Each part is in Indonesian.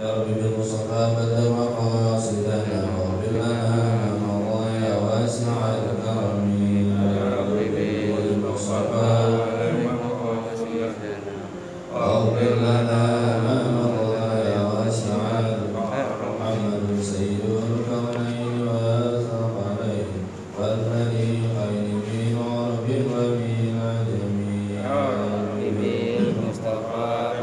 يا رب بالمصطفى بدر مقاصدنا واغفر لنا ما مضى يا واسع الكرم يا رب بالمصطفى واغفر لنا ما مضى يا واسع الكرم محمد سيد الكونين والثقلين والفريقين من عرب ومن عجم يا رب بالمصطفى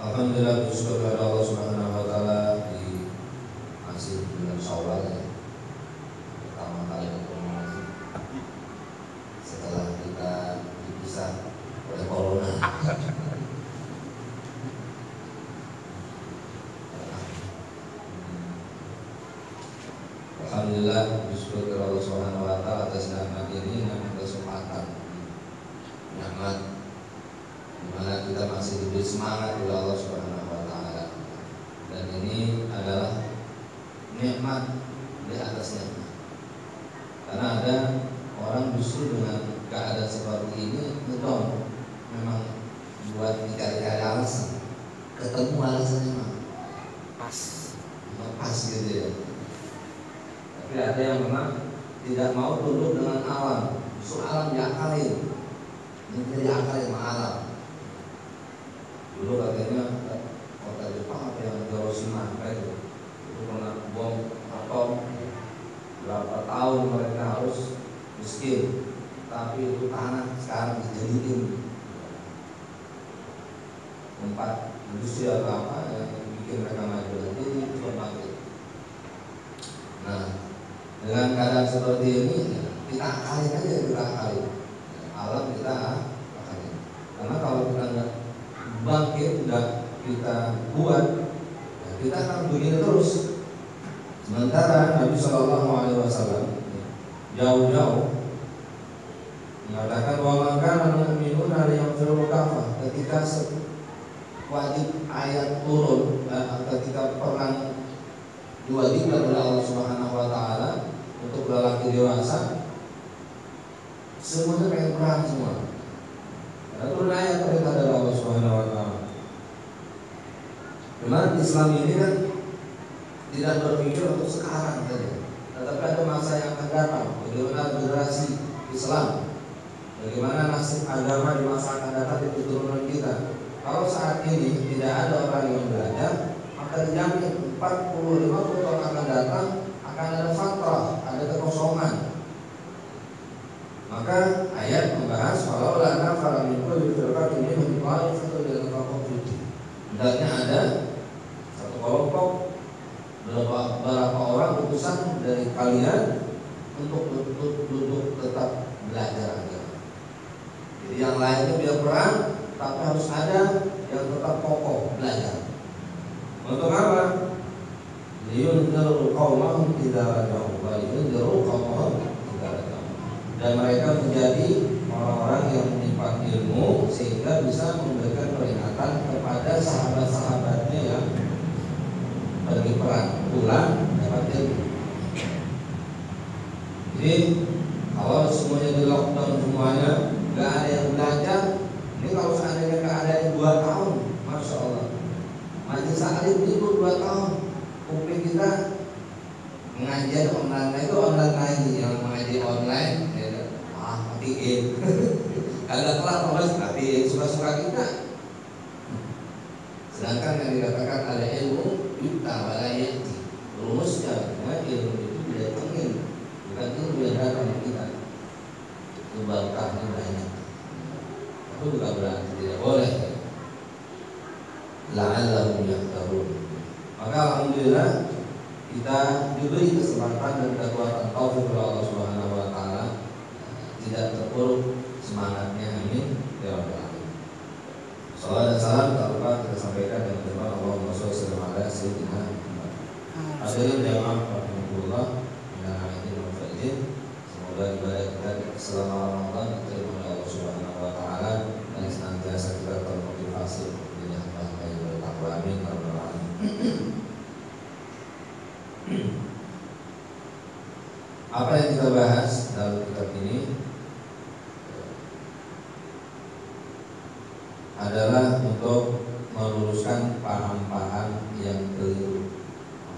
Alhamdulillah, bersyukur kepada Allah Subhanahu wa taala di masih bulan Syawal ya. Pertama kali ketemu lagi setelah kita dipisah oleh corona. Alhamdulillah, bersyukur kepada Allah Subhanahu wa taala atas nikmat ini, nikmat kesempatan. Nikmat dimana kita masih diberi semangat oleh Allah Subhanahu wa taala. Dan ini adalah nikmat di atas nikmat. Karena ada orang justru dengan keadaan seperti ini ngedon, memang buat dicari-cari alasan. Ketemu alasannya mah pas gitu ya. Tapi ada yang memang tidak mau tunduk dengan alam, justru alam diakalin. Ini diakalin sama alam. Dulu katanya kota Jepang apa yang Hiroshima itu pernah bom atom, berapa tahun mereka harus miskin, tapi itu tanah sekarang dijadiin tempat industri atau apa yang bikin mereka maju lagi itu pembangkit. Nah, dengan keadaan seperti ini kita akalin aja, kita akalin alam, kita akalin. Karena kalau kita nggak bangkit, tidak kita buat, ya kita akan begini terus. Sementara Nabi Shallallahu Alaihi Wasallam jauh-jauh mengatakan bahwa maka mu'minun yang kafah ketika wajib ayat turun, ketika perang diwajibkan oleh Allah Subhanahu Wa Taala untuk lelaki dewasa, semuanya pengen perang semua. Ada turun ayat perintah dari Allah Subhanahu wa taala. Memang Islam ini kan tidak berpikir untuk sekarang saja, tetapi ada masa yang akan datang. Bagaimana generasi Islam, bagaimana nasib agama di masa akan datang di keturunan kita. Kalau saat ini tidak ada orang yang belajar, maka dijamin 40-50 tahun akan datang akan ada fatrah, ada kekosongan. Maka ayat membahas kalau lana faramikul firqatin minhum qa'ifatun yatafaqahu fi din. Hendaknya ada satu kelompok beberapa orang utusan dari kalian untuk duduk tetap belajar agama. Jadi yang lainnya biar perang, tapi harus ada yang tetap kokoh belajar. Untuk apa? Liyunziru qaumahum idza raja'u wa liyunziru qaumahum idza raja'u. Dan mereka menjadi orang-orang yang menyimpan ilmu sehingga bisa memberikan peringatan kepada sahabat-sahabatnya yang pergi perang pulang dapat ilmu. Jadi kalau semuanya di lockdown semuanya, nggak ada yang belajar. Ini kalau seandainya nggak ada yang 2 tahun, masya Allah. Majelis taklim itu 2 tahun. Kuping kita mengajar online itu online lagi, yang mengaji online, ya, matiin. Agak kelar mas, matiin suka-suka kita. Sedangkan yang dikatakan ada ilmu yuta walayati, rumusnya ilmu itu didatengin, bukan ilmu yang datang ke kita. Itu berkahnya banyak. Itu bukan berarti tidak boleh. La'allahum yahtadun. Maka alhamdulillah kita diberi kesempatan dan kekuatan taufik oleh Allah Subhanahu wa taala, tidak terpuruk semangatnya, amin ya rabbal alamin. Salawat dan salam tak lupa kita sampaikan dengan firman Allahumma shalli ala sayyidina Muhammad. Hadirin jamaah rahimakumullah, minal aidin wal faizin. Semoga ibadah kita selama Ramadan diterima oleh Allah Subhanahu wa taala dan senantiasa kita termotivasi menjadi hamba yang bertakwa, amin ya rabbal alamin. Apa yang kita bahas dalam kitab ini adalah untuk meluruskan paham-paham yang keliru.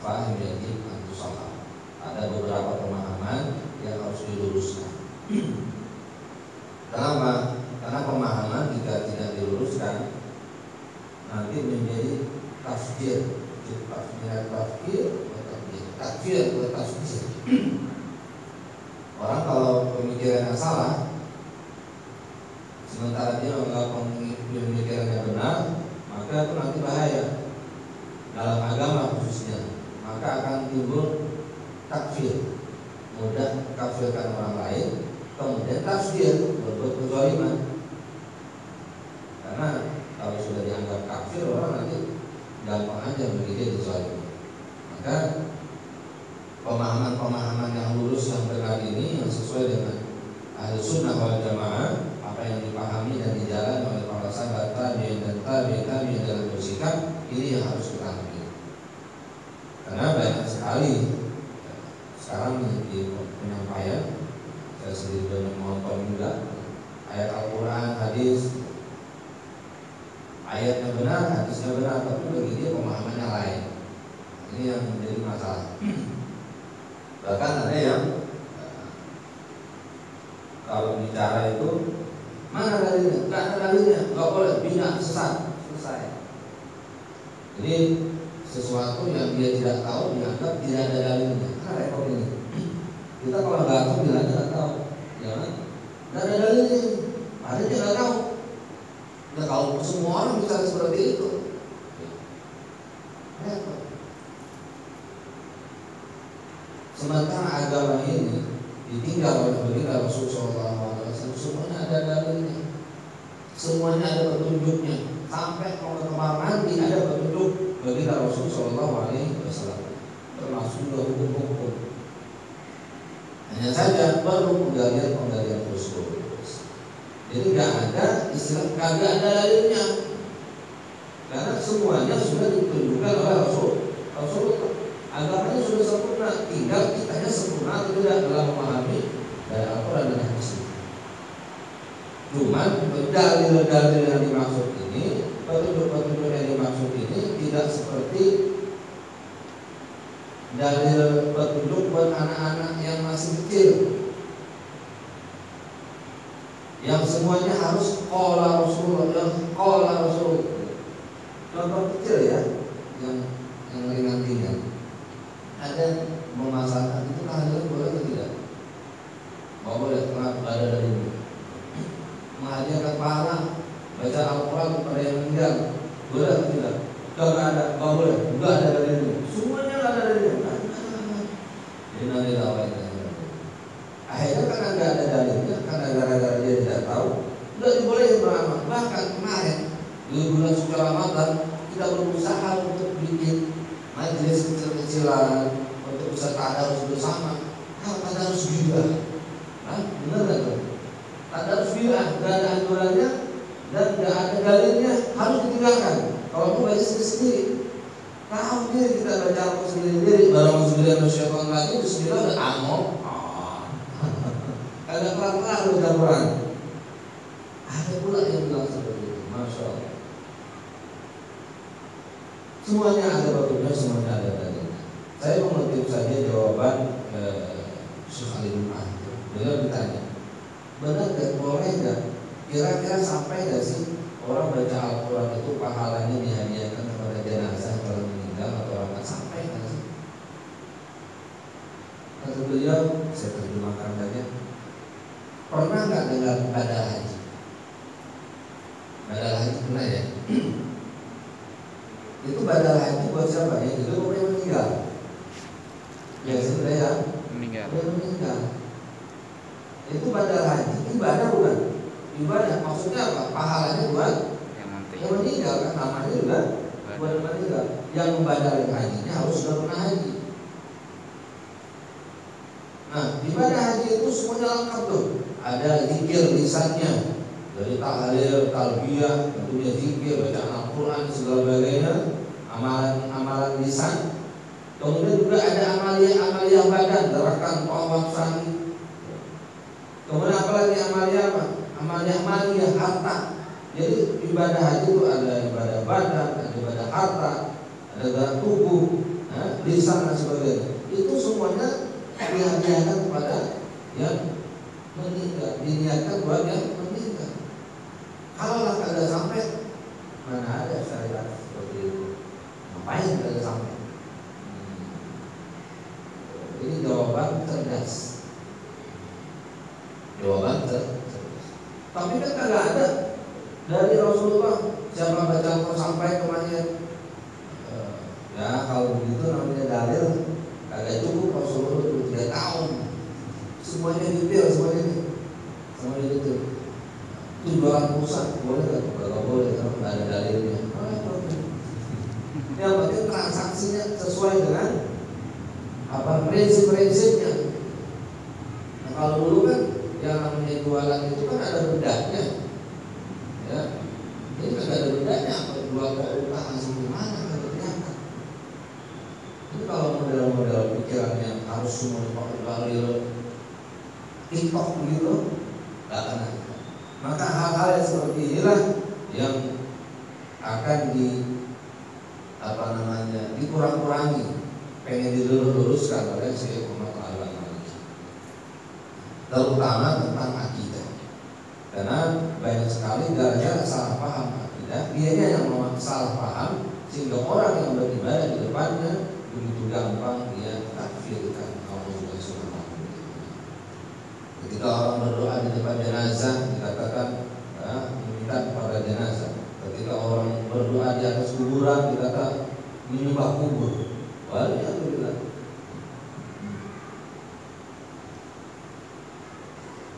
Paham jadi salah. Ada beberapa pemahaman yang harus diluruskan. Kenapa? Karena pemahaman jika tidak diluruskan nanti menjadi tafsir, tafsir. Orang kalau pemikirannya salah, sementara dia menganggap pemikirannya benar, maka itu nanti bahaya dalam agama khususnya. Maka akan timbul takfir, mudah kafirkan orang lain, kemudian tafsir, berbuat kezaliman. Karena kalau sudah dianggap kafir, orang nanti gampang aja bagi dia dizalimi. Maka pemahaman-pemahaman yang lurus yang benar ini yang sesuai dengan Ahlus Sunnah wal Jamaah, apa yang dipahami dan dijalani oleh para sahabat tabi'in dan tabi'in dalam bersikap, ini yang harus kita ambil. Karena banyak sekali sekarang di penyampaian, saya sendiri banyak menonton juga ayat Al-Quran, hadis, ayatnya benar, hadisnya benar, tapi bagi dia pemahamannya lain. Ini yang menjadi masalah. Bahkan ada yang kalau bicara itu mana dalilnya? Tidak ada dalilnya, nggak boleh, bina, sesat, selesai. Jadi sesuatu yang dia tidak tahu dianggap tidak ada dalilnya. Nah, repot ini. Kita kalau nggak tahu bilang nggak tahu, ya kan? Nggak ada dalilnya, ada dia nggak tahu. Nah, kalau semua orang bicara seperti itu, repot. Sementara agama ini ditinggal oleh baginda Rasulullah SAW, semuanya ada dalilnya, semuanya ada petunjuknya. Sampai kalau kamar mandi ada petunjuk baginda Rasulullah SAW, termasuk juga hukum-hukum. Hanya saja baru penggalian khusus. Jadi nggak ada istilah kagak ada dalilnya, karena semuanya sudah ditunjukkan oleh Rasulullah. Agamanya sudah sempurna, tinggal kitanya sempurna atau tidak dalam memahami dari Al-Quran dan Hadis. Cuman dalil-dalil yang dimaksud ini, petunjuk-petunjuk yang dimaksud ini tidak seperti dalil petunjuk buat anak-anak yang masih kecil, yang semuanya harus qala Rasulullah, qala Rasul. Contoh kecil ya, yang ringan-ringan. Ada memasalkan itu tahajud boleh atau tidak? Boleh, kenapa? Ada dari ini. Menghadiahkan pahala baca Al-Quran kepada yang meninggal, boleh atau tidak? Tidak ada, boleh, tidak ada dari ini. Semuanya ada dari ini. Jadi nanti tawain. Akhirnya karena nggak ada dalilnya, karena gara-gara dia tidak tahu, tidak dibolehin beramal. Bahkan kemarin di bulan suci Ramadan kita berusaha untuk bikin majelis kecil-kecilan untuk bisa tadarus bersama. Tadarus bid'ah, benar nggak tuh? Tadarus bid'ah, nggak ada aturannya dan nggak ada dalilnya, harus ditinggalkan. Kalau mau baca sendiri, tahu dia kita baca Al-Quran sendiri, barang sendiri masyarakat lagi, Bismillah dan amok. agak kelar-kelar baca Quran. Ada pula yang bilang seperti itu, masya Allah. Semuanya ada waktunya, semuanya ada dalilnya. Saya mengutip saja jawaban Syekh Ali bin Ahmad. Beliau ditanya, benar gak, boleh gak, kira-kira sampai gak sih orang baca Al-Quran itu pahalanya dihadiahkan kepada jenazah kalau meninggal atau orang, sampai gak sih? Kata beliau, saya terjemahkan saja, pernah gak dengar badal haji? Badal haji pernah ya? Itu badal haji buat siapa ya? Itu orang yang meninggal. Ya sudah ya, meninggal. Itu badal haji, ibadah bukan? Ibadah, maksudnya apa? Pahalanya buat yang meninggal, kan namanya juga buat yang meninggal. Yang membadalkan hajinya harus sudah pernah haji. Nah, ibadah haji itu semuanya lengkap tuh. Ada zikir lisannya, dari tahlil, talbiyah, tentunya zikir, bacaan Al-Quran, segala bagainya, amalan lisan. Kemudian juga ada amalia badan, gerakan tawaf sa'i. Kemudian apalagi amalia apa? Amalia harta. Jadi ibadah haji itu ada ibadah badan, ada ibadah harta, ada ibadah tubuh, lisan dan sebagainya. Itu semuanya dihadiahkan kepada yang meninggal, diniatkan buat yang meninggal. Kalau kagak sampai, mana ada syariat seperti itu? Ngapain kagak sampai? Ini jawaban cerdas. Jawaban cerdas. Tapi kan kagak ada dari Rasulullah siapa baca Al-Quran sampai ke mayat. Ya kalau begitu namanya dalil kagak cukup. Rasulullah itu 3 tahun semuanya detail, semuanya detail. Tujuan pusat boleh nggak? Kalau boleh, kalau nggak ada dalilnya. Yang penting transaksinya sesuai dengan apa prinsip-prinsipnya. Nah, kalau dulu kan yang namanya jualan itu kan ada bedanya, ya. Ini kan ada bedanya, apa jual kok utang langsung gimana kan ternyata. Ini kalau model-model pikirannya harus semua dipakai dalil TikTok begitu, nggak akan ada. Maka hal-hal yang seperti inilah yang akan dikurang-kurangi, pengen diluruskan oleh Syekh Muhammad Al-Albani, terutama tentang akidah. Karena banyak sekali gara-gara salah paham akidah, dianya yang mau salah paham sehingga orang yang beribadah di depannya begitu gampang dia takfirkan Allah Subhanahu wa taala. Ketika orang berdoa di depan jenazah dikatakan meminta kepada jenazah. Ketika orang berdoa di atas kuburan dikatakan menyembah kubur. Waliyahulillah.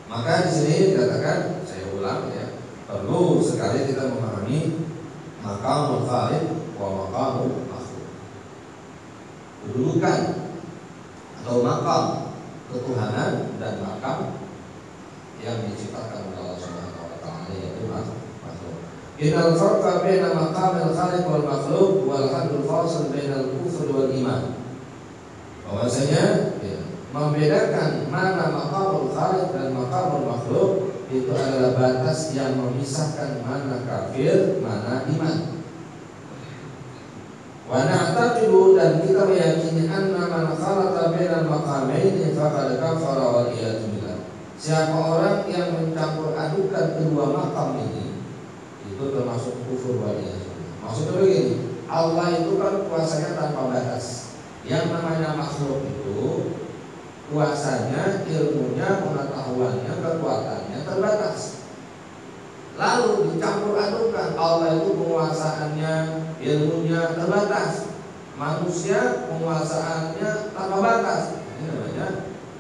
Maka di sini dikatakan, saya ulang ya, perlu sekali kita memahami maqamul khaliq wa maqamul makhluk. Kedudukan atau maqam ketuhanan dan maqam yang diciptakan oleh Allah Subhanahu wa taala, yaitu makhluk. Innal farqa baina maqamil khaliq wal makhluk wal haddul fasil bainal kufr wal iman. Bahwasanya membedakan mana maqamul khaliq dan maqamul makhluk itu adalah batas yang memisahkan mana kafir, mana iman. Wa na'taqidu, dan kita meyakini anna man khalata bainal maqamaini faqad kafara wal iyad billah. Siapa orang yang mencampur adukan kedua maqam ini itu termasuk kufur wal iyad. Maksudnya begini, Allah itu kan kuasanya tanpa batas. Yang namanya makhluk itu kuasanya, ilmunya, pengetahuannya, kekuatannya terbatas. Lalu dicampur adukan, Allah itu penguasaannya, ilmunya terbatas, manusia penguasaannya tanpa batas. Ini namanya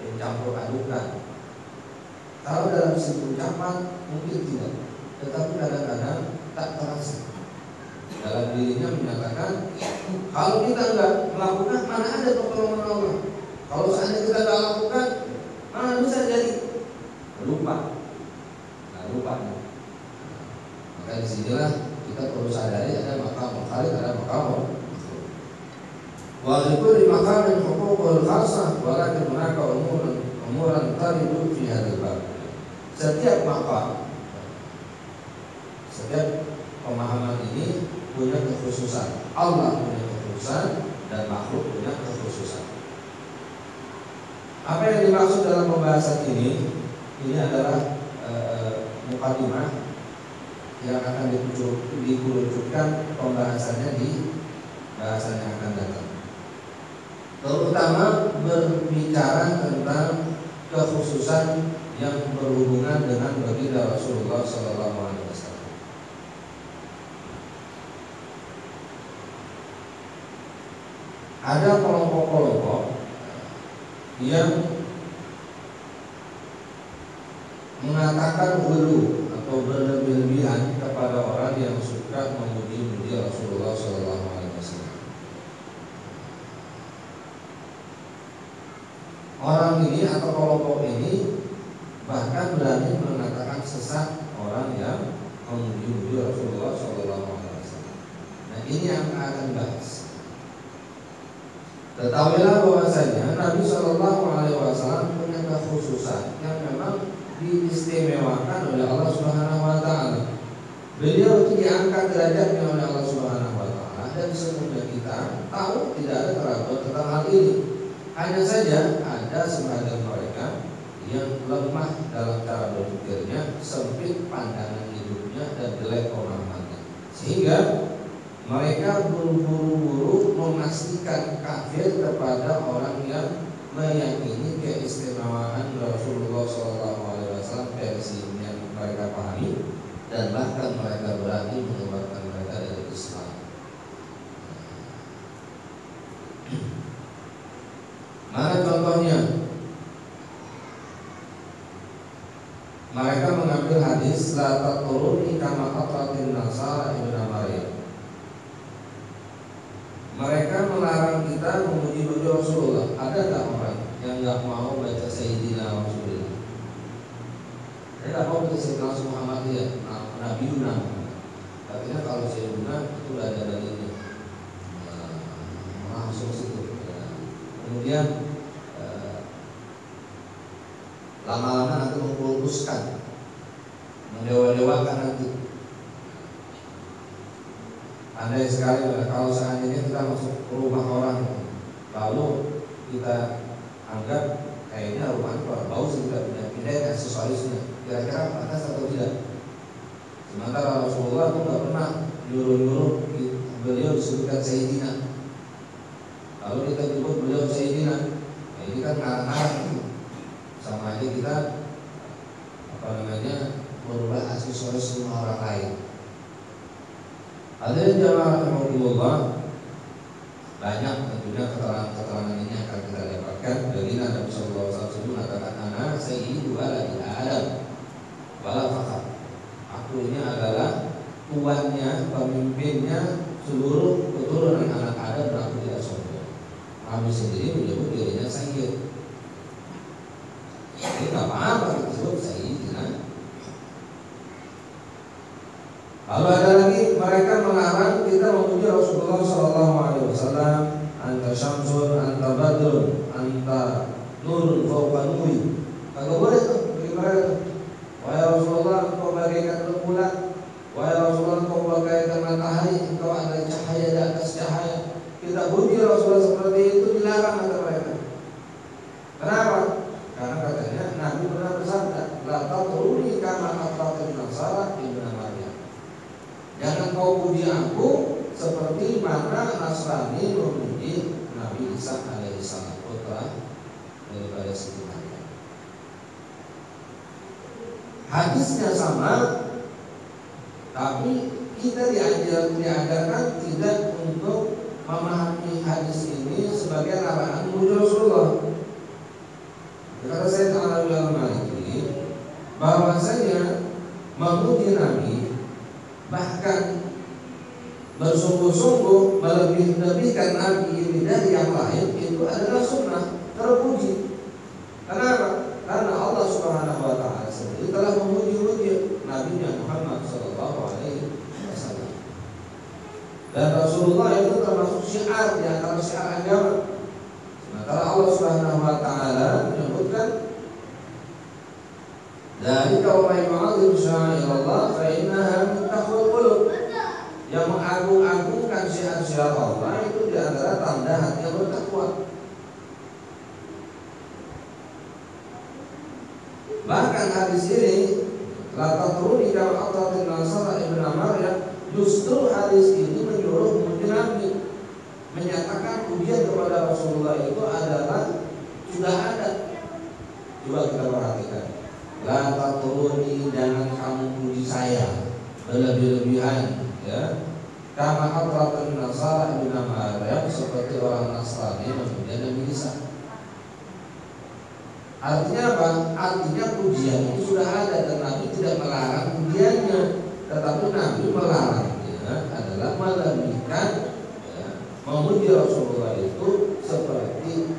dicampur adukan. Kalau dalam segi ucapan mungkin tidak, tetapi kadang-kadang tak terasa. Dalam dirinya menyatakan, kalau kita enggak melakukan, mana ada pertolongan Allah. Kalau seandainya kita enggak lakukan, mana bisa jadi lupa. Maka disinilah kita perlu sadari ada maqam khaliq, ada maqam makhluk. Wa likulli maqamin huququl khasah, walakin hunaka umuran taridu fi hadzal bab. setiap maqam, setiap pemahaman ini punya kekhususan. Allah punya kekhususan dan makhluk punya kekhususan. Apa yang dimaksud dalam pembahasan ini? Ini adalah mukadimah yang akan dikerucutkan pembahasannya di bahasan yang akan datang. Terutama berbicara tentang kekhususan yang berhubungan dengan baginda Rasulullah SAW. Ada kelompok-kelompok yang mengatakan ghulu atau berlebih-lebihan kepada orang yang suka memuji-muji Rasulullah SAW. Orang ini atau kelompok ini bahkan berani mengatakan sesat orang yang memuji-muji Rasulullah SAW. Nah, ini yang akan dibahas. Ketahuilah bahwasanya Nabi SAW punya kekhususan yang memang diistimewakan oleh Allah Subhanahu wa taala. Beliau itu diangkat derajatnya oleh Allah Subhanahu wa taala, dan semuanya kita tahu tidak ada keraguan tentang hal ini. Hanya saja ada sebagian mereka yang lemah dalam cara berpikirnya, sempit pandangan hidupnya dan jelek pemahamannya, sehingga mereka buru-buru memastikan kafir kepada orang yang meyakini keistimewaan Rasulullah SAW versi yang mereka pahami, dan bahkan mereka berani mengeluarkan mereka dari Islam. Mana contohnya? Mereka mengambil hadis la tatruni kama atratin nasara ibnu Maryam. Mereka melarang kita memuji-muji Rasulullah. Ada tak orang yang nggak mau baca Sayyidina Rasulullah? Saya nggak mau baca Sayyidina Muhammad ya, Nabi Yuna. Artinya kalau Sayyidina itu udah ada dalilnya, langsung situ. Kemudian lama-lama nanti mengkultuskan, mendewa-dewakan nanti. Andai sekali kalau seandainya kita masuk ke rumah orang, lalu kita anggap kayaknya rumah itu bau sih, kita pindah aksesorisnya, kira-kira pantas atau tidak? Sementara Rasulullah itu nggak pernah nyuruh-nyuruh beliau disebutkan Sayyidina, lalu kita nyebut beliau Sayyidina. Nah, ini kan ngarang-ngarang, sama aja kita merubah aksesoris rumah orang lain. Hadirin jamaah rahimakumullah, banyak tentunya keterangan-keterangan ini akan kita dapatkan dari Nabi sallallahu alaihi wasallam mengatakan ana sayyidu waladi Adam wala fakhar. Aku ini adalah tuannya, pemimpinnya seluruh keturunan anak Adam, dan aku tidak sombong. Nabi sendiri menyebut dirinya sayyid. Ini nggak apa-apa disebut sayyidina. Lalu ada lagi, mereka melarang kita memuji Rasulullah SAW. Anta syamsun, anta badrun, anta nurun fawqa nuri. Kagak boleh tuh bagi mereka. Wahai Rasulullah, engkau bagaikan rembulan. Wahai Rasulullah, engkau bagaikan matahari. Engkau ada cahaya di atas cahaya. Kita puji Rasulullah seperti itu dilarang kata mereka. Kenapa? Karena katanya Nabi pernah bersabda, la tatruni kama atratin nasara ibnu Maryam. Jangan kau puji aku seperti mana Nasrani memuji Nabi Isa alaihissalam, putra daripada Siti Maryam. Hadisnya sama, tapi kita diajarkan tidak untuk memahami hadis ini sebagai larangan memuji Rasulullah. Kata saya Ta'ala Al-Maliki, bahwasanya memuji Nabi, bahkan bersungguh-sungguh melebih-lebihkan Nabi ini dari yang lain, itu adalah sunnah terpuji. Kenapa? Karena Allah Subhanahu wa taala sendiri telah memuji-muji Nabi Muhammad SAW. Dan Rasulullah itu termasuk syiar di antara syiar agama. Sementara Allah Subhanahu wa taala menyebutkan Dari kaum yang ma'adzim sya'irallah fa innaha min taqwal qulub. Yang mengagung-agungkan syiar-syiar Allah itu di antara tanda hati yang bertakwa. Bahkan hadis ini la tatruni kama atatin nasara ibn Maryam, justru hadis ini menyuruh muji Nabi, menyatakan pujian kepada Rasulullah itu adalah sudah ada. Coba kita perhatikan. La tatruni, jangan kamu puji saya berlebih-lebihan, ya. Kama atratul nasara ibn Maryam, seperti orang Nasrani memuji Nabi Isa. Artinya apa? Artinya pujian itu sudah ada dan Nabi tidak melarang pujiannya, tetapi Nabi melarangnya adalah melebihkan, ya, memuji Rasulullah itu seperti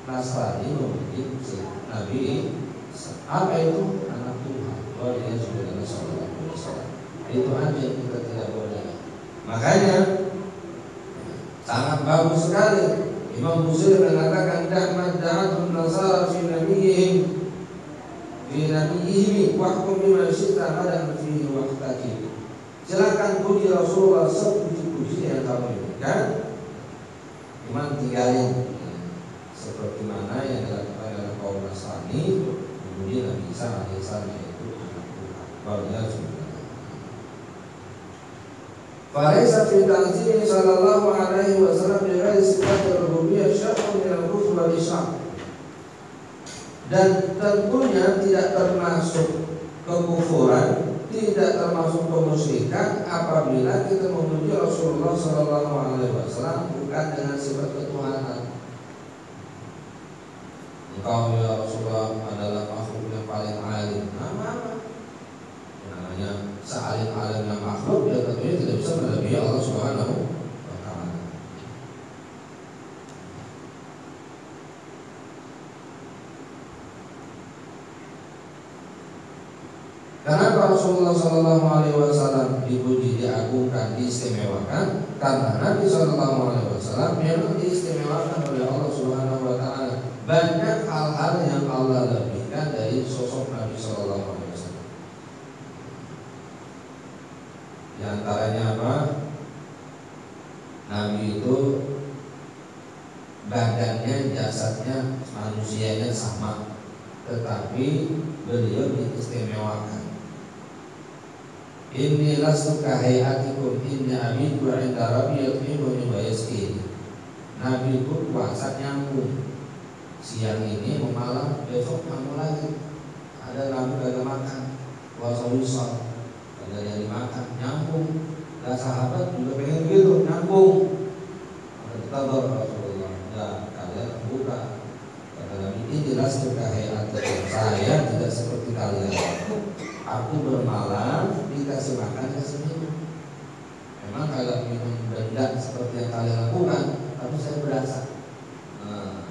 Nasrani memuji Nabi. Apa itu? Anak Tuhan. Oh, dia sudah Rasulullah. Itu aja yang kita tidak boleh. Makanya sangat bagus sekali Imam Busiri mengatakan da'mat da'atun nasara fi nabiyihim wahkum bima syi'ta madan fihi waqtaki. Silakan puji Rasulullah sepuji-puji yang kamu inginkan, cuman tinggalin seperti mana yang dilakukan oleh kaum Nasrani memuji Nabi Isa alaihissalam, yaitu anak Tuhan. Barunya sudah. Falaisa fi ta'zimi sallallahu alaihi wasallam bi ghairi sifat rububiyyah syar'un min al-kufr wal isyrak. Dan tentunya tidak termasuk kekufuran, tidak termasuk kemusyrikan apabila kita memuji Rasulullah sallallahu alaihi wasallam bukan dengan sifat ketuhanan. Engkau ya Rasulullah adalah makhluk yang paling alim. Namanya sealim-alimnya makhluk, ya tentunya tidak bisa melebihi Allah Subhanahu wa ta'ala. Kenapa Rasulullah sallallahu alaihi wasallam dipuji, diagungkan, diistimewakan? Karena Nabi sallallahu alaihi wasallam memang diistimewakan oleh Allah Subhanahu wa ta'ala. Banyak hal-hal yang Allah lebihkan dari sosok Nabi sallallahu alaihi wasallam. Di antaranya apa? Nabi itu badannya, jasadnya, manusianya sama, tetapi beliau diistimewakan. Inni lastu kahayatikum inni abidu 'inda rabbi yut'imuni wa yasqini. Nabi itu puasa nyambung. Siang ini mau malam, besok nyambung lagi. Ada Nabi kagak makan, puasa wisal, kagak ada dimakan, nyambung. Lah sahabat juga pengen gitu, nyambung. Ada tabar Rasulullah, ya kalian buka. Kata Nabi, ini lastu kahayatikum, saya tidak seperti kalian. Aku bermalam, dikasih makan, kasih minum. Memang kagak minum benda seperti yang kalian lakukan, tapi saya berasa. Nah,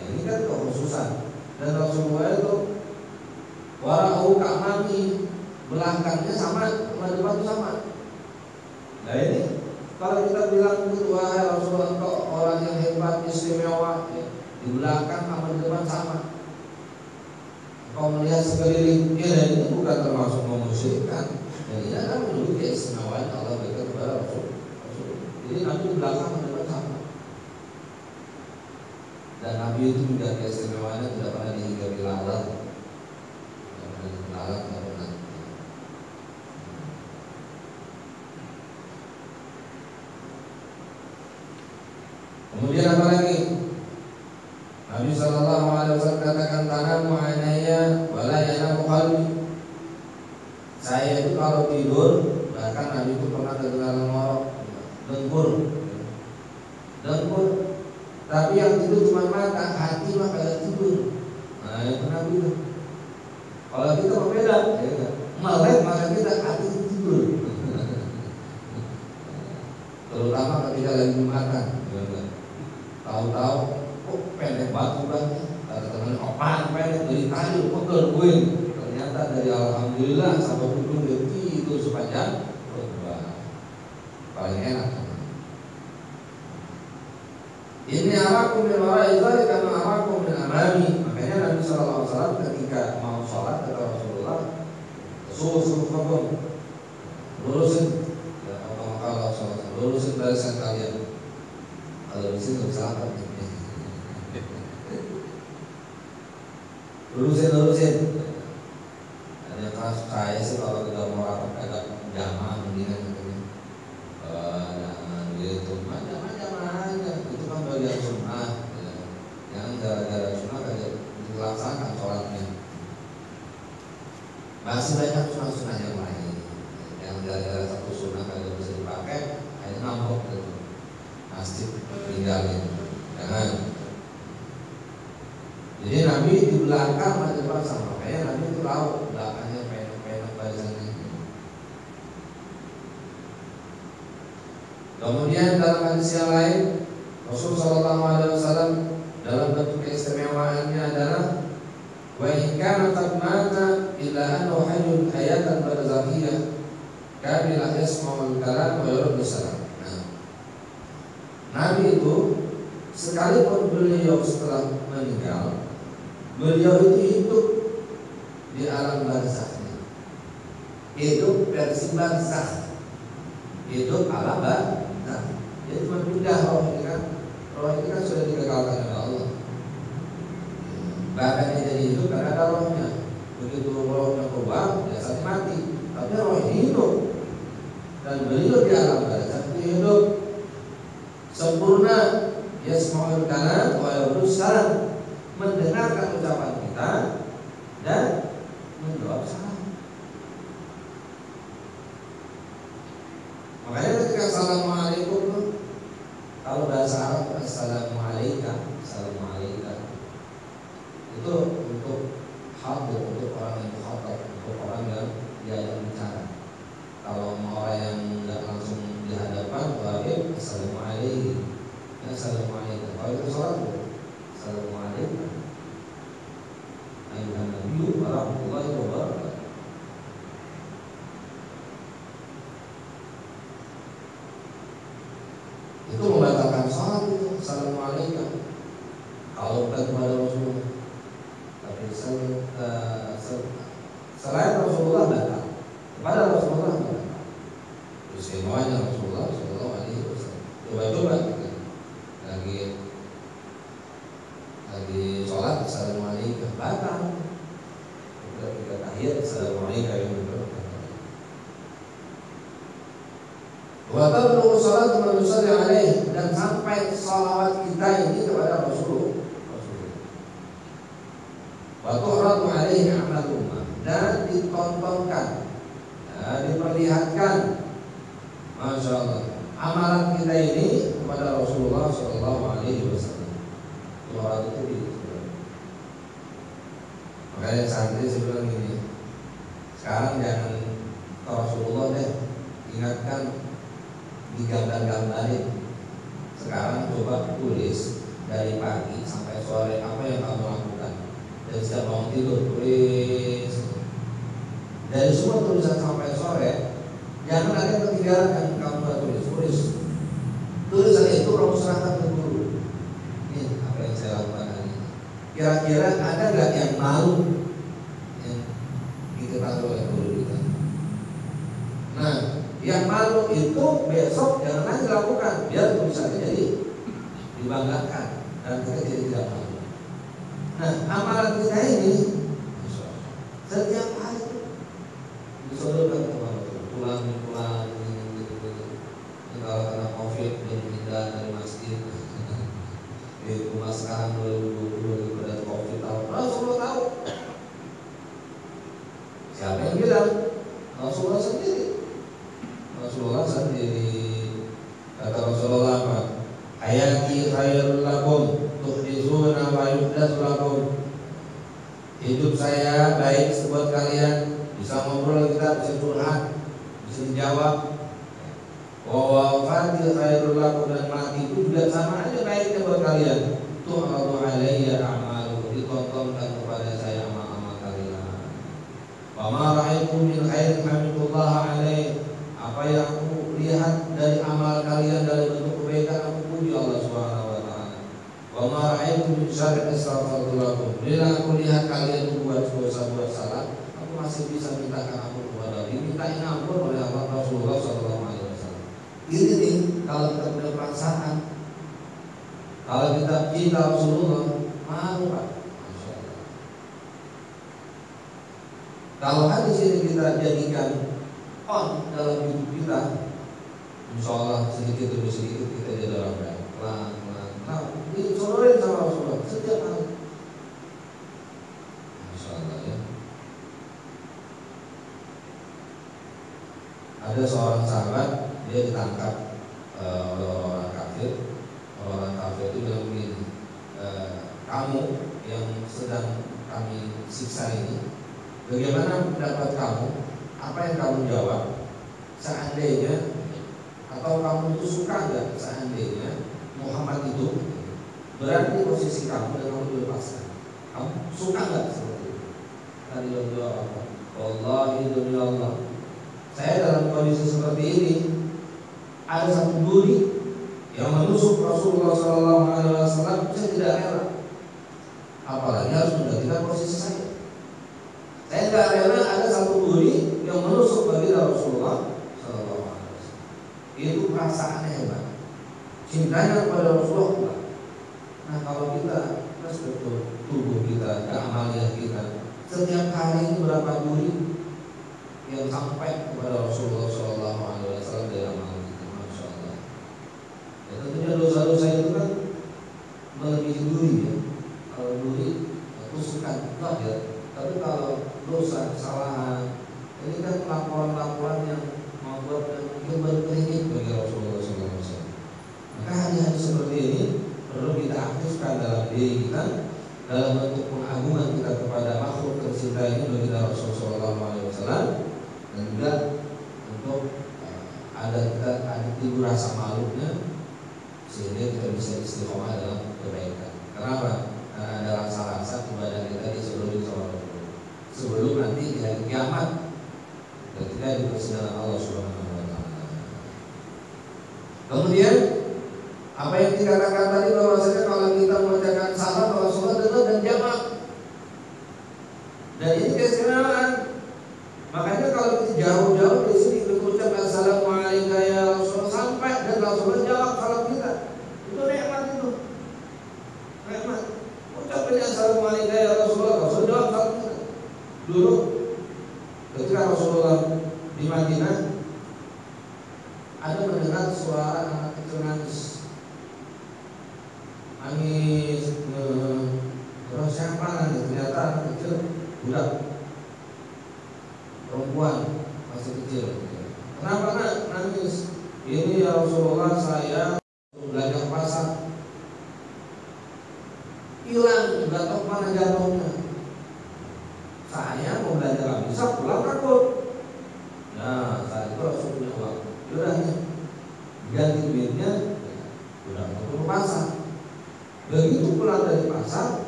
ini kan kekhususan. Dan Rasulullah itu wara'u ka'mami, belakangnya sama depan sama. Nah ini kalau kita bilang gitu, wahai Rasulullah, kok orang yang hebat, istimewa, ya, di belakang sama di depan sama. Kau melihat sekeliling, ya ini bukan termasuk memusyrikan. Dan ini adalah menunjukkan keistimewaan Allah berikan kepada Rasul. Jadi Nabi di belakang depan sama. Dan Nabi itu juga keistimewaannya tidak pernah dihinggapi lalat. Tidak pernah dihinggapi lalat, tidak pernah. Kemudian apa lagi? Nabi sallallahu alaihi wasallam katakan tanamu ainaya wala yanamu qalbi. Saya itu kalau tidur, bahkan Nabi itu pernah terkenal ngorok, dengkur. Tapi yang tidur cuma mata, hati mah kagak tidur. Nah, itu Nabi itu. Kalau kita berbeda, ya, melek mata kita, hati tidur. Terutama ketika lagi makan, tahu-tahu pendek banget kan, kata teman opan pendek dari tadi pegel gue, ternyata dari alhamdulillah sampai ujung dia tidur sepanjang paling enak. Ini arakum min wara'i dzalika ma arakum min amami. Makanya Nabi sallallahu alaihi wasallam ketika mau sholat sufufakum, lurusin ya kalau lurusin barisan kalian. Kalau di sini bisa apa? Lurusin. Ada kelas saya sih kalau kita mau rapat agak jamaah mendingan katanya. Gitu, jamaah aja. Itu kan bagian sunnah. Ya. Jangan gara-gara sunnah kayak dilaksanakan sholatnya. Masih banyak sunnah-sunnah yang lain. Yang gara-gara satu sunnah kagak bisa dipakai, akhirnya ngambek gitu. Masjid tinggalin. Jangan. Jadi Nabi di belakang Masjid Aqsa, makanya Nabi itu tahu belakangnya penak-penak barisannya. Kemudian dalam hadis yang lain, Rasulullah SAW dalam bentuk keistimewaannya adalah wa in kana qad mata illa annahu hayyun hayatan barzakhiyah kami la yasma'ul kalam wa yurdu salam. Nabi itu sekalipun beliau setelah meninggal, beliau itu hidup di alam barzakh, hidup versi barzakh, hidup alam barzakh. Dia cuma pindah roh ini kan sudah dikekalkan oleh Allah. Bahkan dia jadi hidup karena ada rohnya. Begitu rohnya keluar, biasanya mati. Tapi roh hidup, dan beliau di alam barzakh itu hidup sempurna. Yasma'ul kalam wa yurdu salam, mendengarkan ucapan kita dan menjawab salam. Makanya ketika assalamualaikum, kalau bahasa Arab assalamualaikum, itu untuk hadir, untuk orang yang mukhatab, untuk orang yang diajak bicara. Kalau orang yang tidak langsung di hadapan, wajib assalamualaikum. Assalamualaikum. Kalau itu sholat, assalamualaikum. Ayuhan Nabi warahmatullahi wabarakatuh. Itu membatalkan sholat itu. Assalamualaikum. Kalau bukan kepada Rasulullah. Tapi selain Rasulullah batal. Kepada Rasulullah batal. Itu semuanya Rasulullah Sallallahu Alaihi Wasallam. Coba lagi sholat assalamualaikum batal. Ketika tahiyat assalamualaikum. Wa tablu salat man yusalli alaihi, dan sampai salawat kita ini kepada Rasulullah. Wa tu'radu alaihi a'malumma, dan ditontonkan, diperlihatkan, masya Allah, amalan kita ini kepada Rasulullah Sallallahu Alaihi Wasallam. Orang itu gitu. Makanya santri saya bilang gini, sekarang jangan ke Rasulullah deh, ingatkan digambar-gambarin. Sekarang coba tulis dari pagi sampai sore apa yang kamu lakukan. Dari setiap bangun tidur tulis. Dari semua tulisan sampai sore, jangan ada yang ketinggalan yang kamu sudah tulis. Tulisan itu kamu serahkan ke guru. Ini apa yang saya lakukan hari ini. Kira-kira ada nggak yang malu yang diketahui oleh guru kita? Nah, yang malu itu besok jangan lagi lakukan, biar tulisannya jadi dibanggakan dan kita jadi tidak malu. Nah, amalan kita ini setiap hari disodorkan kepada pulang kalau kena COVID dan pindah dari masjid di rumah sekarang 2020 pada COVID tahun Rasulullah tahu. Siapa yang bilang? Rasulullah sendiri. Kata Rasulullah apa? Hayati khairul lakum tuhdizuna wa yuhdatsu lakum. Hidup saya baik buat kalian, bisa ngobrol kita, bisa curhat, bisa dijawab. Wa wafati khairul lakum, dan mati itu juga sama aja baiknya buat kalian. Tu'radu alayya a'malu, ditontonkan kepada saya amal-amal kalian. Wa ma ra'aitu min khairin hamidullah alaih, apa yang aku lihat dari amal kalian dari bentuk kebaikan, aku puji Allah Subhanahu wa taala. Wa ma ra'aitu min syarrin astaghfirullakum, bila aku lihat kalian buat dosa-dosa salah, aku masih bisa mintakan ampun kepada dimintain ampun oleh Allah Rasulullah SAW. Ini nih kalau kita punya perasaan, kalau kita cinta Rasulullah, malu Pak. Masya Allah. Kalau hadis ini kita jadikan on dalam hidup kita, insya Allah sedikit demi sedikit kita jadi orang baik. Pelan-pelan. Nah, disodorin sama Rasulullah setiap hari. Masya Allah ya. Ada seorang sahabat, dia ditangkap oleh orang kafir. Orang kafir itu bilang begini, kamu yang sedang kami siksa ini, bagaimana pendapat kamu? Apa yang kamu jawab? Seandainya, atau kamu itu suka nggak seandainya Muhammad itu berada di posisi kamu dan kamu dilepaskan? Kamu suka nggak seperti itu? Tadi jawab apa? Wallahi demi Allah, saya dalam kondisi seperti ini, ada satu duri yang menusuk Rasulullah SAW, saya tidak rela. Apalagi harus menggantikan posisi saya. Saya tidak rela ada satu duri yang menusuk baginda Rasulullah SAW. Itu perasaannya hebat. Cintanya kepada Rasulullah. Nah, kalau kita betul tubuh kita, keamalan kita, setiap hari ini berapa duri yang sampai kepada Rasulullah SAW dari amal kita, Masya Allah. Ya, tentunya dosa-dosa itu kan melebihi duri ya. Kalau duri tusukan ya. Tapi kalau dosa, kesalahan, ini kan laporan-laporan yang membuat dan mungkin berkeringat bagi Rasulullah SAW. Maka hari-hari seperti ini perlu kita aktifkan dalam diri kita, dalam bentuk pengagungan kita kepada makhluk tercinta ini bagi Rasulullah SAW. Dan juga untuk ada timbul rasa malunya, sehingga kita bisa istiqomah dalam kebaikan. Kenapa? Karena ada rasa-rasa ibadah kita di sebelum nanti di hari kiamat ketika di persidangan Allah Subhanahu wa Ta'ala. Kemudian apa yang dikatakan tadi bahwasanya kalau kita membacakan salam Rasulullah dengar dan jamak, dan ini keistimewaan. Makanya kalau kita jauh-jauh di sini berucap Assalamualaikum ya Rasulullah, sampai dan Rasulullah jawab salam kita, itu nikmat itu. Nikmat. Ucapkan Assalamualaikum ya Rasulullah, Rasulullah jawab salam kita. Dulu ketika Rasulullah di Madinah, ada mendengar suara anak kecil nangis, terus siapa nangis? Ternyata anak kecil budak perempuan masih kecil. Kenapa nak nangis? Ini ya Rasulullah, saya belanja ke pasar, hilang, nggak tahu mana jatuhnya. Saya mau belanja nggak bisa, pulang takut. Nah, saat itu Rasul punya uang, yaudah nih ganti duitnya, udah mau ke pasar. Begitu pulang dari pasar,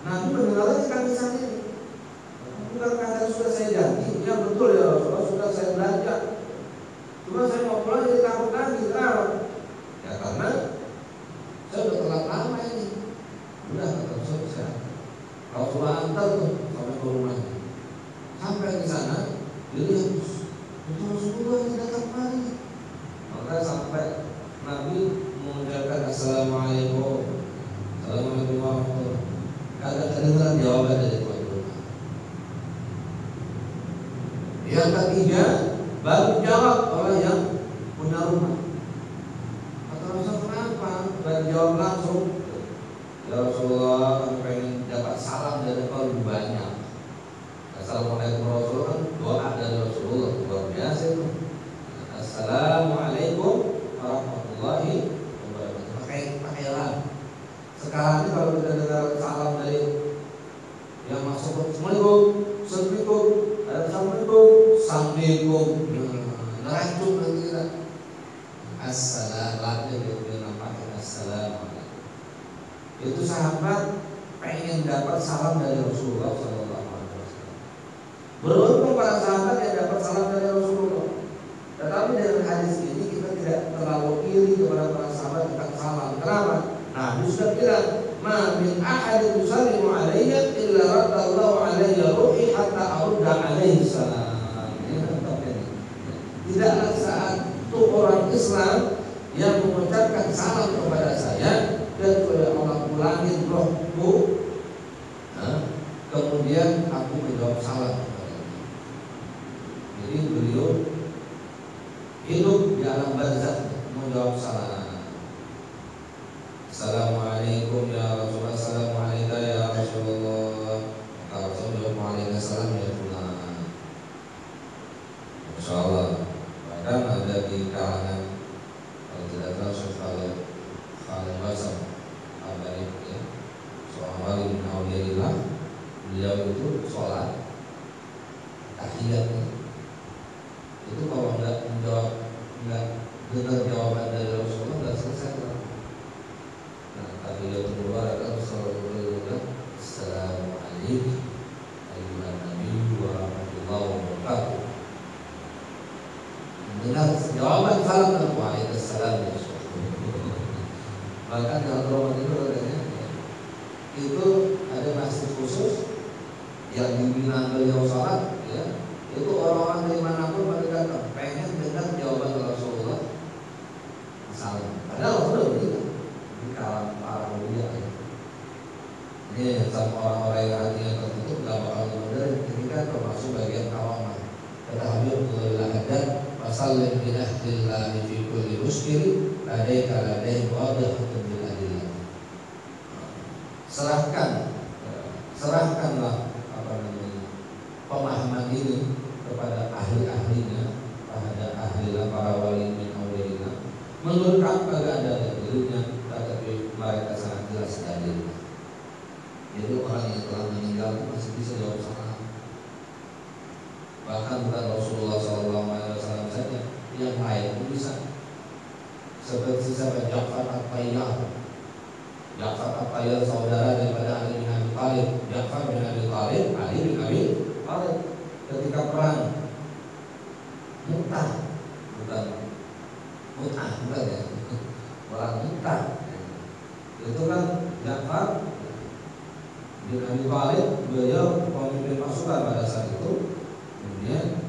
Nabi mendengar lagi tangisan ini. Bukan kata sudah saya janji, ya betul ya Rasulullah, sudah saya belanja. Cuma saya mau pulang jadi takut lagi, ya karena saya udah telat lama ini. Udah kata Rasulullah, Rasulullah antar tuh sampai ke rumahnya. Sampai di sana, dilihat itu Rasulullah yang datang kemari. Maka sampai Nabi mengucapkan Assalamualaikum, Assalamualaikum warahmatullahi wabarakatuh. Kagak kedengeran jawaban dari tuan rumah. Yang ketiga baru jawab oleh yang punya rumah. Kata Rasul, kenapa? Dan jawab langsung, ya Rasulullah, kami pengen dapat salam dari kau lebih banyak. Assalamualaikum Rasulullah kan doa dari Rasulullah luar biasa itu. Assalamualaikum warahmatullahi wabarakatuh. Pakailah. Sekarang ini kalau kita dengar salam dari yang masuk, Assalamualaikum, Assalamualaikum, Assalamualaikum, Assalamualaikum, nerancung nanti kita. Assalamualaikum, dia nampaknya Assalamualaikum. Itu sahabat pengen dapat salam dari Rasulullah SAW. Beruntung para sahabat yang dapat salam dari Rasulullah. Tetapi dari hadis ini kita tidak terlalu iri kepada para sahabat tentang salam. Kenapa? Nabi sudah bilang, "Ma min ahadin yusallimu alayya illa raddallahu alayya ruhi hatta arudda menjawab salam. Jadi beliau hidup di alam barzakh menjawab salam. Assalamualaikum ya Rasulullah, assalamualaikum ya Rasulullah. Maka Rasulullah waalaikumsalam ya Rasulullah. Masya Allah. Bahkan ada di kalangan, kalau tidak tahu Khalil Basam Al-Bani, ya, seorang wali min awliyaillah, beliau itu sholat tahiyat itu kalau nggak dengar jawaban dari Rasulullah nggak selesai. Nah, tahiyat keluar adalah Rasulullah Assalamualaikum ayyuhan nabi wa rahmatullahi wa barakatuh. Dengar jawaban salam dan waalaikumsalam ya Rasulullah. Bahkan dalam Ramadan itu adanya itu ada masjid khusus yang dibina beliau sholat, ya, itu orang-orang dari manapun pada datang pengen dengar jawaban Rasulullah salam. Padahal Rasulullah begitu di kalangan para mulia, ya. Ini sama orang-orang yang hatinya tertutup gak bakal mudah ketika termasuk bagian kawaman. Kata Habib Abdullah Haddad, wasallim bi ahdillahi fi kulli muskil ladaika ladai wadahutun bil adillah. Serahkanlah pemahaman ini kepada ahli-ahlinya, pada ahlilah para wali min awliyaillah. Menurut apa gak ada dalilnya, tetapi mereka sangat jelas dalilnya. Jadi orang yang telah meninggal masih bisa jawab salam. Bahkan bukan Rasulullah SAW saja, yang lain pun bisa. Seperti siapa? Ja'far At-Tayyar. Ja'far At-Tayyar saudara daripada Ali bin Abi Thalib. Ja'far bin Abi Thalib, Ali bin Abi Thalib. Ketika perang Mu'tah, bukan ya, perang Mu'tah, itu kan Ja'far bin Abi Thalib, beliau pemimpin pasukan pada saat itu. Kemudian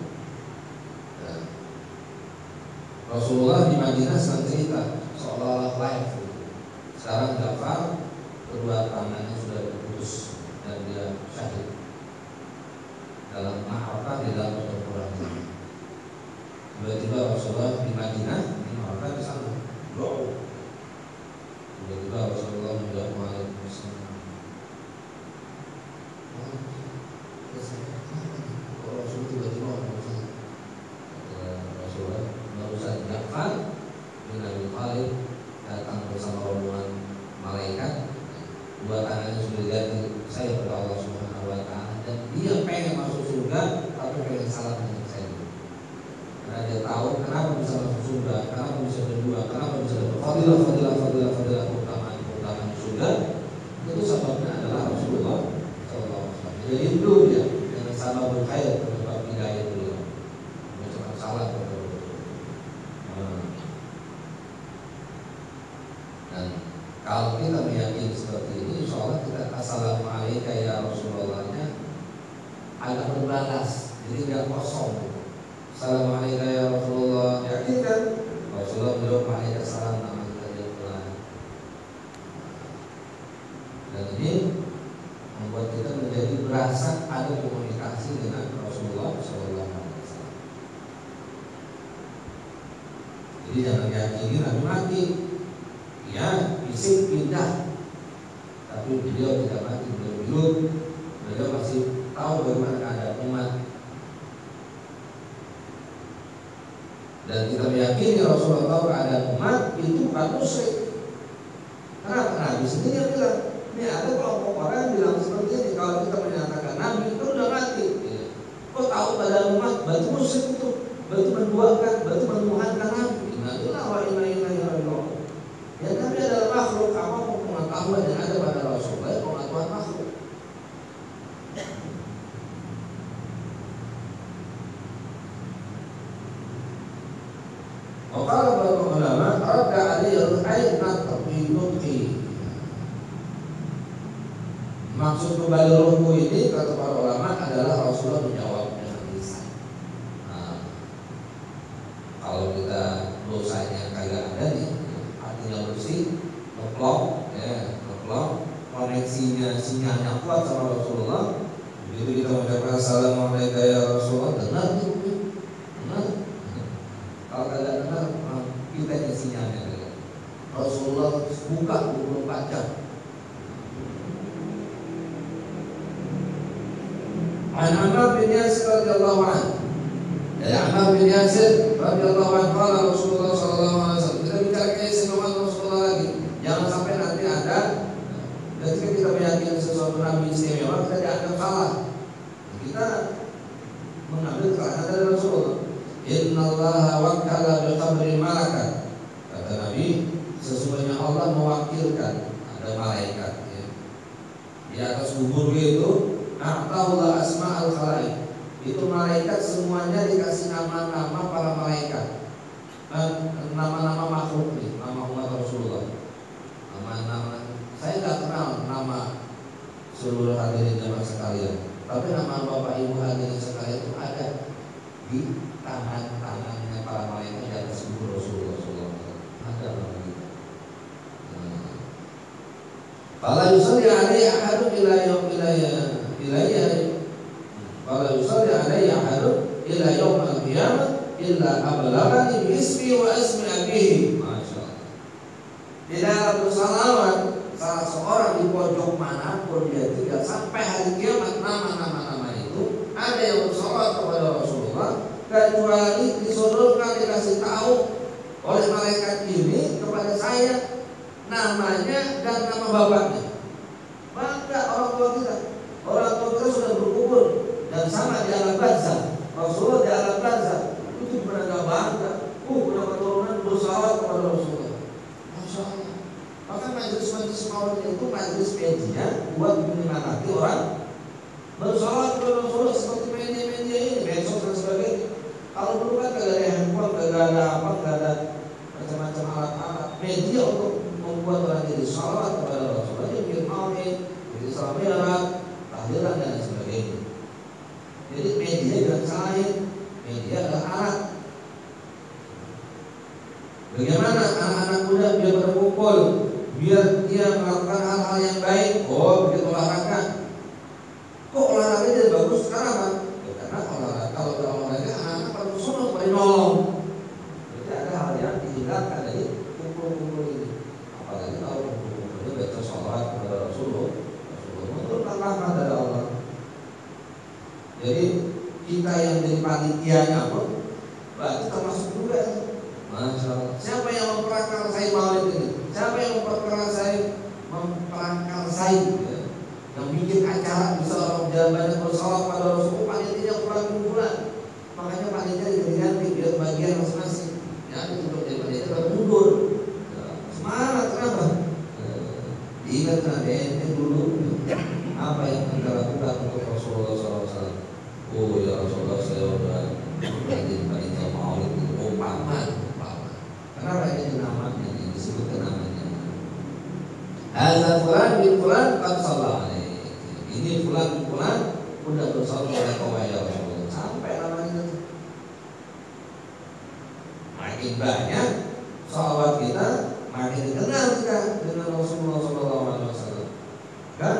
Rasulullah di Madinah sedang cerita seolah-olah live. Sekarang Ja'far kedua tangannya sudah terputus dan dia syahid dalam ma'rakah di dalam pertempuran. Tiba-tiba Rasulullah di Madinah, di ma'rakah di sana doa. Tiba-tiba Rasulullah menjawab waalaikumsalam. Rasulullah tiba-tiba Rasulullah barusan Ja'far bin Abi Thalib datang bersama rombongan malaikat, dua tangannya sudah diganti saya kepada Allah Subhanahu wa Ta'ala, dan dia pengen masuk surga tapi pengen salam dengan saya. Karena dia tahu kenapa bisa masuk surga, kenapa bisa berdua, kenapa bisa dapat fadilah keutamaan surga. Itu sebabnya adalah Rasulullah SAW. Jadi itu dia dengan sababul khair penyebab hidayah beliau. Mengucapkan salam kepada Rasulullah. Dan kalau kita meyakini seperti ini, insya Allah kita assalamualaikum ya Rasulullah-nya agak berbalas, jadi nggak kosong. Assalamualaikum ya Rasulullah, yakin kan? Rasulullah menjawab waalaikumsalam, nama kita jawab. Dan ini membuat kita menjadi berasa ada komunikasi dengan Rasulullah SAW. Jadi jangan yakini Nabi mati, ya fisik pindah, tapi beliau tidak mati, beliau hidup, beliau masih tahu bagaimana keadaan umat. Dan kita meyakini Rasulullah tahu keadaan umat itu bukan musyrik. Kenapa? Nabi sendiri yang bilang, ini ada kelompok orang yang bilang seperti ini, kalau kita menyatakan Nabi itu udah mati, kok tahu keadaan umat? Berarti musyrik itu, berarti menduakan, berarti menuhankan Nabi. Innalillahi wa inna ilaihi raji'un. Ya Nabi adalah makhluk, apa pengetahuan yang ada pada Rasulullah, pengetahuan makhluk. Maka beberapa ulama ada aliyul ayat taqinuqi. Maksud kembali ruku ini kata para ulama adalah Rasulullah menjawab dengan lisan. Nah, kalau kita dosanya kagak ada nih, hatinya bersih, ngeplong, koneksinya sinyalnya kuat sama Rasulullah, Begitu kita mengucapkan assalamualaikum ya Rasulullah, dengar tuh, dengar. Kalau tidak dengar, kita isinya. Rasulullah buka 24 jam. An Ammar bin Yasir radhiyallahu anhu. Dari Ammar bin Yasir radhiyallahu anhu, qala Rasulullah sallallahu alaihi wasallam. Kita bicara keistimewaan Rasulullah lagi. Jangan sampai nanti ada ketika kita meyakini sesuatu nabi istimewa, kita dianggap salah. Kita mengambil keterangan dari Rasulullah. Innallaha wakkala bi qabri malakan. Kata Nabi, sesungguhnya Allah mewakilkan ada malaikat ya. Di atas kubur itu a'tahullah asma'al khalaik. Itu malaikat semuanya dikasih nama-nama para malaikat, nama-nama makhluk nih, nama umat Rasulullah. Nama-nama saya nggak kenal nama seluruh hadirin jamaah sekalian, tapi nama bapak ibu hadirin sekalian itu ada di tangan-tangannya para malaikat di atas kubur Rasulullah SAW. Ada nama itu. Fala yusalli alaihi ahadun ila yaum Fala yusalli alaihi ahadun ila yaum al-qiyamah illa ablagani bi ismi wa ismi abihi. Masyaallah. Tidak ada bersalawat salah seorang di pojok manapun dia tinggal sampai hari kiamat, nama-nama itu ada yang bersalawat kepada Rasulullah kecuali disodorkan, dikasih tahu oleh malaikat ini kepada saya namanya dan nama bapaknya. Maka orang tua kita sudah berkubur dan sama di alam barzah. Rasulullah di alam barzah itu benar bangga. Benar keturunan bersalawat kepada Rasulullah. Masya Allah. Maka majelis maulid itu majelis media buat menyemangati orang bersalawat kepada Rasulullah seperti media-media ini, medsos dan sebagainya. Kalau dulu kan gak ada handphone, gak ada apa, gak ada macam-macam alat-alat media untuk membuat orang jadi salawat kepada Rasulullah, jadi bikin maulid, jadi salam merah, tahlilan dan sebagainya. Jadi media dan salahin, media adalah alat. Bagaimana anak-anak muda biar berkumpul, biar dia melakukan hal-hal yang baik. Oh, begitu olahraga. Kok olahraga jadi bagus sekarang, Pak? Ya, karena olahraga, kalau olahraga anak-anak pada senang, pada nolong. Jadi ada hal yang dihindarkan dari kumpul-kumpul ini. Apalagi kalau kumpul-kumpulnya baca sholat kepada Rasulullah menurunkan rahmat dari Allah. Jadi kita yang jadi panitianya pun berarti termasuk juga. Masya Allah. Siapa yang memperakarsai maulid ini? Siapa yang memperakarsai ya? Yang bikin acara bisa orang jalan banyak bersalawat pada Rasulullah, panitia kurang kumpulan. Makanya panitia diganti biar bagian masing-masing. Ya, untuk jadi panitia baru mundur. Semangat kenapa? Diingat nanti dulu apa yang kita lakukan untuk Rasulullah SAW. Oh ya Rasulullah, saya udah jadi panitia maulid itu. Oh paman. Kenapa ini namanya disebutkan namanya? Hadza fulan bin fulan qad shalla alaihi. Ini fulan bin fulan sudah bersalawat kepada Rasulullah. Sampai namanya makin banyak salawat kita, makin dikenal kita dengan Rasulullah SAW. Kan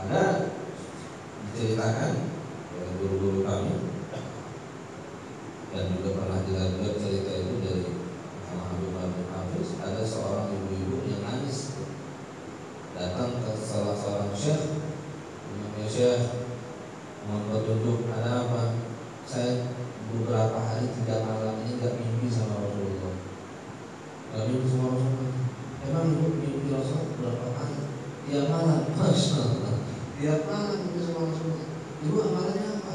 ada diceritakan oleh guru-guru kami dan juga pernah dilakukan cerita itu dari ada seorang ibu-ibu yang nangis datang ke salah seorang syekh, namanya Syekh mohon petunjuk, ada apa? Saya beberapa hari 3 malam ini gak mimpi sama Rasulullah. Gak mimpi sama Rasulullah. Emang ibu mimpi Rasulullah berapa kali? Tiap malam. Masya Allah. Tiap malam mimpi sama Rasulullah. Ibu amalannya apa?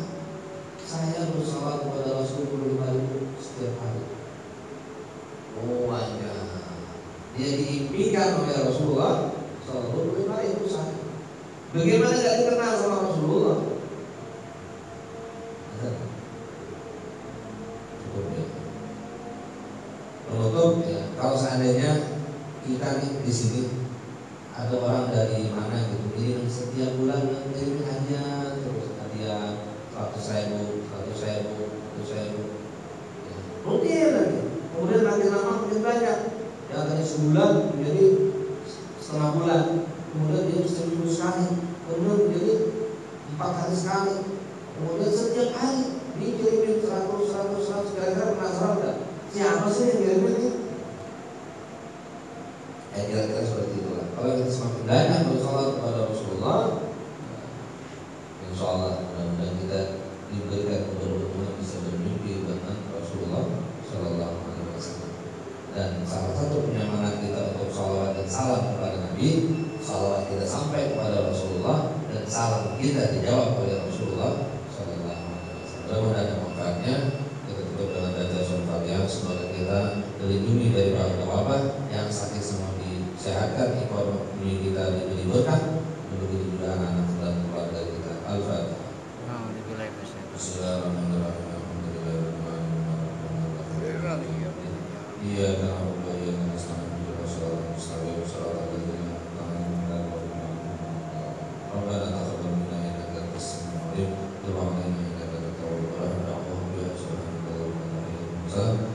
Saya bersalawat kepada Rasulullah 25.000 setiap hari. Oh aja, dia diimpikan oleh Rasulullah SAW 25.000 sehari. Bagaimana tidak dikenal sama Rasulullah? Cukup ya. Penutup ya. Kalau seandainya kita nih di sini ada orang dari mana gitu, kirim setiap bulan kirim hadiah terus hadiah 100.000, 100.000, 100.000. Rutin lagi. Kemudian makin lama makin banyak. Yang tadi sebulan menjadi setengah bulan. Kemudian dia seminggu sekali. Kemudian menjadi 4 4 hari sekali. Kemudian setiap hari dikirimin 100 kira-kira penasaran nggak? Siapa sih yang ngirimin itu? Kira-kira seperti itulah. Kalau kita semakin banyak bersolat kepada Rasulullah, insya Allah mudah-mudahan kita diberikan keberuntungan bisa bermimpi dengan Rasulullah Shallallahu Alaihi Wasallam. Dan salah satu penyemangat kita untuk salawat dan salam kepada Nabi, salawat kita sampai kepada Rasulullah dan salam kita dijawab oleh Rasulullah Shallallahu Alaihi Wasallam. Mudah-mudahan ada manfaatnya. Kita tutup dengan baca surah Fatihah. Semoga kita dilindungi dari wabah yang sakit semua disehatkan, ekonomi kita diberi berkah, begitu juga anak-anak dan keluarga kita. Al-Fatihah. Bismillahirrahmanirrahim. Iya, karena Allah yang menasihati Rasulullah Sallallahu Alaihi Wasallam. Rabbana taqabbal minna innaka antas samiul alim. Wa tub alaina innaka antat tawwabur rahim. Ya subhanallah wa bihamdihi.